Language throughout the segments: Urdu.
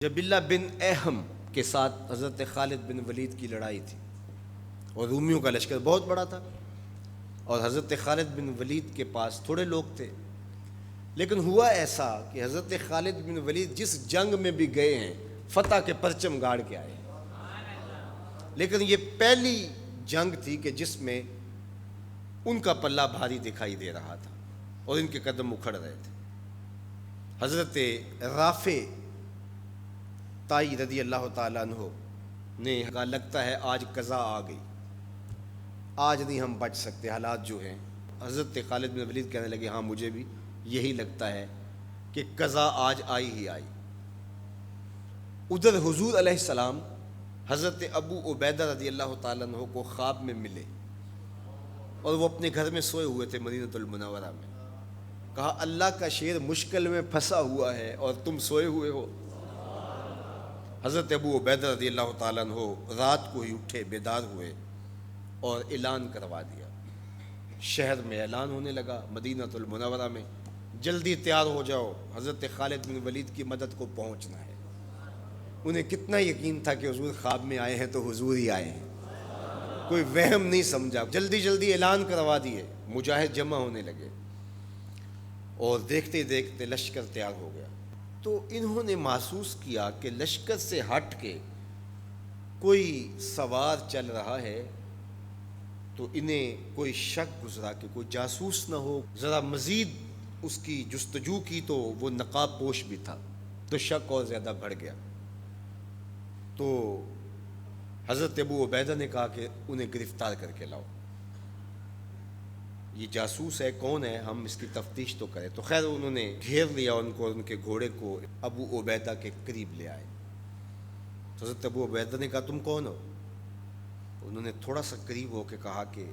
جبلہ بن اہم کے ساتھ حضرت خالد بن ولید کی لڑائی تھی اور رومیوں کا لشکر بہت بڑا تھا اور حضرت خالد بن ولید کے پاس تھوڑے لوگ تھے. لیکن ہوا ایسا کہ حضرت خالد بن ولید جس جنگ میں بھی گئے ہیں فتح کے پرچم گاڑ کے آئے, لیکن یہ پہلی جنگ تھی کہ جس میں ان کا پلہ بھاری دکھائی دے رہا تھا اور ان کے قدم اکھڑ رہے تھے. حضرت رافع تائی رضی اللہ تعالیٰ عنہ نے کہا لگتا ہے آج قضا آ گئی, آج نہیں ہم بچ سکتے حالات جو ہیں. حضرت خالد بن ولید کہنے لگے ہاں مجھے بھی یہی لگتا ہے کہ قضا آج آئی ہی آئی. ادھر حضور علیہ السلام حضرت ابو عبیدہ رضی اللہ تعالیٰ عنہ کو خواب میں ملے اور وہ اپنے گھر میں سوئے ہوئے تھے مدینہ المنورہ میں. کہا اللہ کا شیر مشکل میں پھنسا ہوا ہے اور تم سوئے ہوئے ہو. حضرت ابو عبیدہ رضی اللہ تعالیٰ عنہ رات کو ہی اٹھے, بیدار ہوئے اور اعلان کروا دیا. شہر میں اعلان ہونے لگا مدینہ المنورہ میں, جلدی تیار ہو جاؤ, حضرت خالد بن ولید کی مدد کو پہنچنا ہے. انہیں کتنا یقین تھا کہ حضور خواب میں آئے ہیں تو حضور ہی آئے ہیں, کوئی وہم نہیں سمجھا. جلدی جلدی اعلان کروا دیے, مجاہد جمع ہونے لگے اور دیکھتے دیکھتے لشکر تیار ہو گیا. تو انہوں نے محسوس کیا کہ لشکر سے ہٹ کے کوئی سوار چل رہا ہے, تو انہیں کوئی شک گزرا کہ کوئی جاسوس نہ ہو. ذرا مزید اس کی جستجو کی تو وہ نقاب پوش بھی تھا, تو شک اور زیادہ بڑھ گیا. تو حضرت ابو عبیدہ نے کہا کہ انہیں گرفتار کر کے لاؤ, یہ جاسوس ہے, کون ہے, ہم اس کی تفتیش تو کریں. تو خیر انہوں نے گھیر لیا ان کو, ان کے گھوڑے کو ابو عبیدہ کے قریب لے آئے. تو حضرت ابو عبیدہ نے کہا تم کون ہو؟ انہوں نے تھوڑا سا قریب ہو کے کہا کہ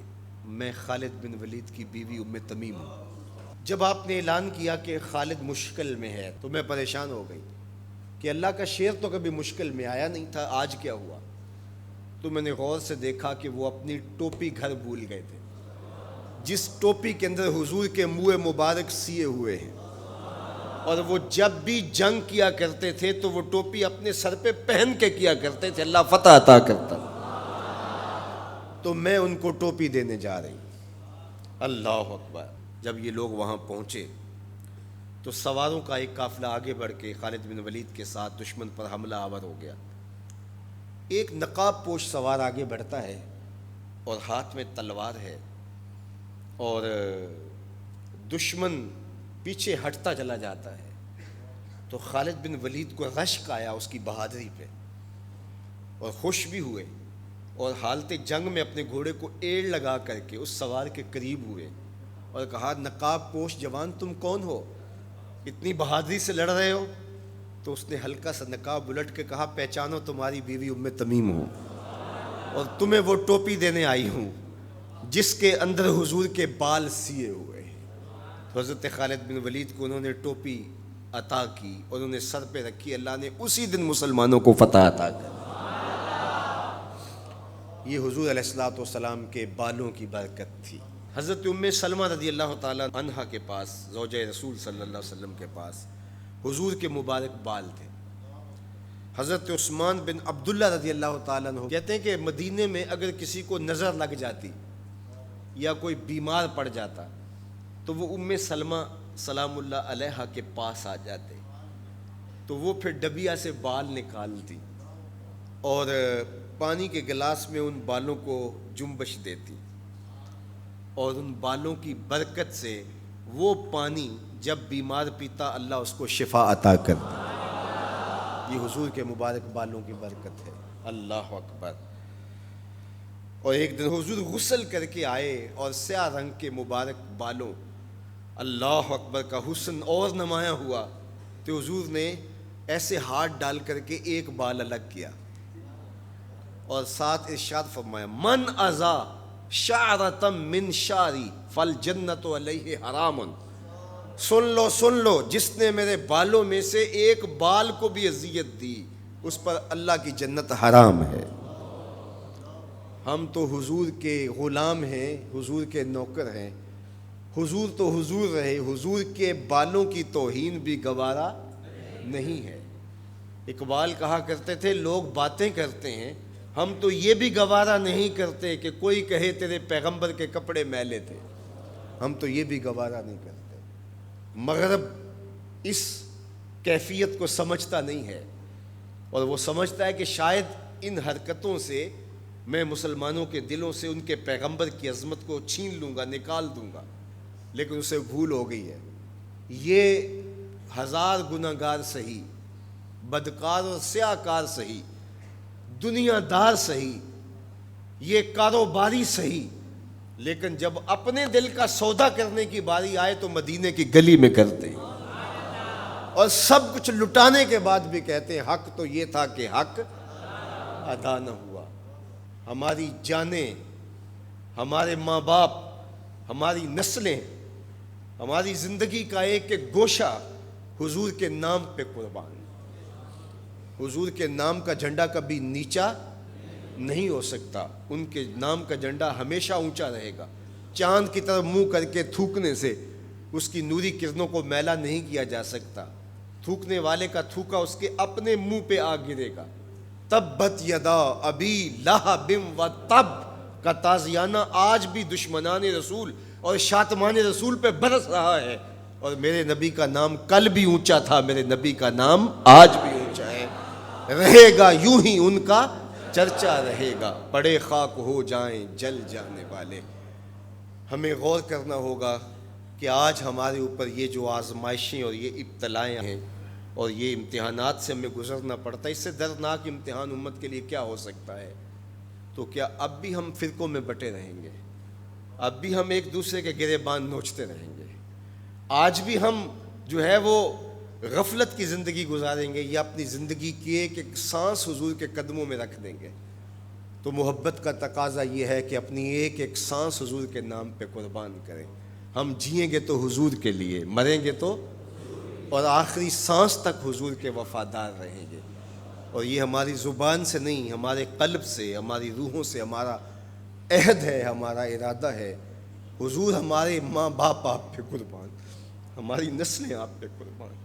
میں خالد بن ولید کی بیوی ام تمیم ہوں. جب آپ نے اعلان کیا کہ خالد مشکل میں ہے تو میں پریشان ہو گئی کہ اللہ کا شیر تو کبھی مشکل میں آیا نہیں تھا, آج کیا ہوا؟ تو میں نے غور سے دیکھا کہ وہ اپنی ٹوپی گھر بھول گئے تھے, جس ٹوپی کے اندر حضور کے منہ مبارک سیے ہوئے ہیں, اور وہ جب بھی جنگ کیا کرتے تھے تو وہ ٹوپی اپنے سر پہ پہن کے کیا کرتے تھے, اللہ فتح عطا کرتا. تو میں ان کو ٹوپی دینے جا رہی. اللہ اکبر. جب یہ لوگ وہاں پہنچے تو سواروں کا ایک قافلہ آگے بڑھ کے خالد بن ولید کے ساتھ دشمن پر حملہ آور ہو گیا. ایک نقاب پوش سوار آگے بڑھتا ہے اور ہاتھ میں تلوار ہے, اور دشمن پیچھے ہٹتا چلا جاتا ہے. تو خالد بن ولید کو رشک آیا اس کی بہادری پہ, اور خوش بھی ہوئے, اور حالت جنگ میں اپنے گھوڑے کو ایڑ لگا کر کے اس سوار کے قریب ہوئے اور کہا نقاب پوش جوان تم کون ہو, اتنی بہادری سے لڑ رہے ہو؟ تو اس نے ہلکا سا نقاب الٹ کے کہا پہچانو تمہاری بیوی ام تمیم ہوں, اور تمہیں وہ ٹوپی دینے آئی ہوں جس کے اندر حضور کے بال سیے ہوئے ہیں. تو حضرت خالد بن ولید کو انہوں نے ٹوپی عطا کی اور انہوں نے سر پہ رکھی. اللہ نے اسی دن مسلمانوں کو فتح عطا کر. یہ حضور علیہ الصلوۃ والسلام کے بالوں کی برکت تھی. حضرت ام سلمہ رضی اللہ تعالیٰ عنہا کے پاس, زوجہ رسول صلی اللہ علیہ وسلم کے پاس حضور کے مبارک بال تھے. حضرت عثمان بن عبداللہ رضی اللہ تعالیٰ عنہ کہتے ہیں کہ مدینے میں اگر کسی کو نظر لگ جاتی یا کوئی بیمار پڑ جاتا تو وہ ام سلمہ سلام اللہ علیہا کے پاس آ جاتے, تو وہ پھر ڈبیا سے بال نکالتی اور پانی کے گلاس میں ان بالوں کو جنبش دیتی, اور ان بالوں کی برکت سے وہ پانی جب بیمار پیتا اللہ اس کو شفا عطا کرتا. یہ حضور کے مبارک بالوں کی برکت ہے. اللہ اکبر. اور ایک دن حضور غسل کر کے آئے اور سیاہ رنگ کے مبارک بالوں, اللہ اکبر, کا حسن اور نمایاں ہوا. تو حضور نے ایسے ہاتھ ڈال کر کے ایک بال الگ کیا اور ساتھ ارشاد فرمایا من ازا شعرتم من شعری فالجنت علیہ حرام. سن لو جس نے میرے بالوں میں سے ایک بال کو بھی اذیت دی اس پر اللہ کی جنت حرام ہے. ہم تو حضور کے غلام ہیں, حضور کے نوکر ہیں. حضور تو حضور رہے, حضور کے بالوں کی توہین بھی گوارا نہیں ہے. اقبال کہا کرتے تھے لوگ باتیں کرتے ہیں، ہم تو یہ بھی گوارا نہیں کرتے کہ کوئی کہے تیرے پیغمبر کے کپڑے میلے تھے، ہم تو یہ بھی گوارا نہیں کرتے۔ مغرب اس کیفیت کو سمجھتا نہیں ہے، اور وہ سمجھتا ہے کہ شاید ان حرکتوں سے میں مسلمانوں کے دلوں سے ان کے پیغمبر کی عظمت کو چھین لوں گا، نکال دوں گا، لیکن اسے بھول ہو گئی ہے۔ یہ ہزار گناہ گار سہی، بدکار اور سیاہ کار سہی، دنیا دار سہی، یہ کاروباری سہی، لیکن جب اپنے دل کا سودا کرنے کی باری آئے تو مدینے کی گلی میں کرتے ہیں، اور سب کچھ لٹانے کے بعد بھی کہتے ہیں حق تو یہ تھا کہ حق ادا نہ ہوا۔ ہماری جانیں، ہمارے ماں باپ، ہماری نسلیں، ہماری زندگی کا ایک ایک گوشہ حضور کے نام پہ قربان۔ حضور کے نام کا جھنڈا کبھی نیچا نہیں ہو سکتا، ان کے نام کا جھنڈا ہمیشہ اونچا رہے گا۔ چاند کی طرف منہ کر کے تھوکنے سے اس کی نوری کرنوں کو میلا نہیں کیا جا سکتا، تھوکنے والے کا تھوکا اس کے اپنے منہ پہ آ گرے گا۔ تبت یدا ابی لہب و تب کا تازیانہ آج بھی دشمنان رسول اور شاتمان رسول پہ برس رہا ہے، اور میرے نبی کا نام کل بھی اونچا تھا، میرے نبی کا نام آج بھی اونچا ہے، رہے گا یوں ہی ان کا چرچا رہے گا، پڑے خاک ہو جائیں جل جانے والے۔ ہمیں غور کرنا ہوگا کہ آج ہمارے اوپر یہ جو آزمائشیں اور یہ ابتلائیں ہیں اور یہ امتحانات سے ہمیں گزرنا پڑتا ہے، اس سے دردناک امتحان امت کے لیے کیا ہو سکتا ہے؟ تو کیا اب بھی ہم فرقوں میں بٹے رہیں گے؟ اب بھی ہم ایک دوسرے کے گریبان نوچتے رہیں گے؟ آج بھی ہم جو ہے وہ غفلت کی زندگی گزاریں گے، یا اپنی زندگی کی ایک ایک سانس حضور کے قدموں میں رکھ دیں گے؟ تو محبت کا تقاضا یہ ہے کہ اپنی ایک ایک سانس حضور کے نام پہ قربان کریں۔ ہم جئیں گے تو حضور کے لیے، مریں گے تو، اور آخری سانس تک حضور کے وفادار رہیں گے۔ اور یہ ہماری زبان سے نہیں، ہمارے قلب سے، ہماری روحوں سے ہمارا عہد ہے، ہمارا ارادہ ہے۔ حضور ہمارے ماں باپ آپ پہ قربان، ہماری نسلیں آپ پہ قربان۔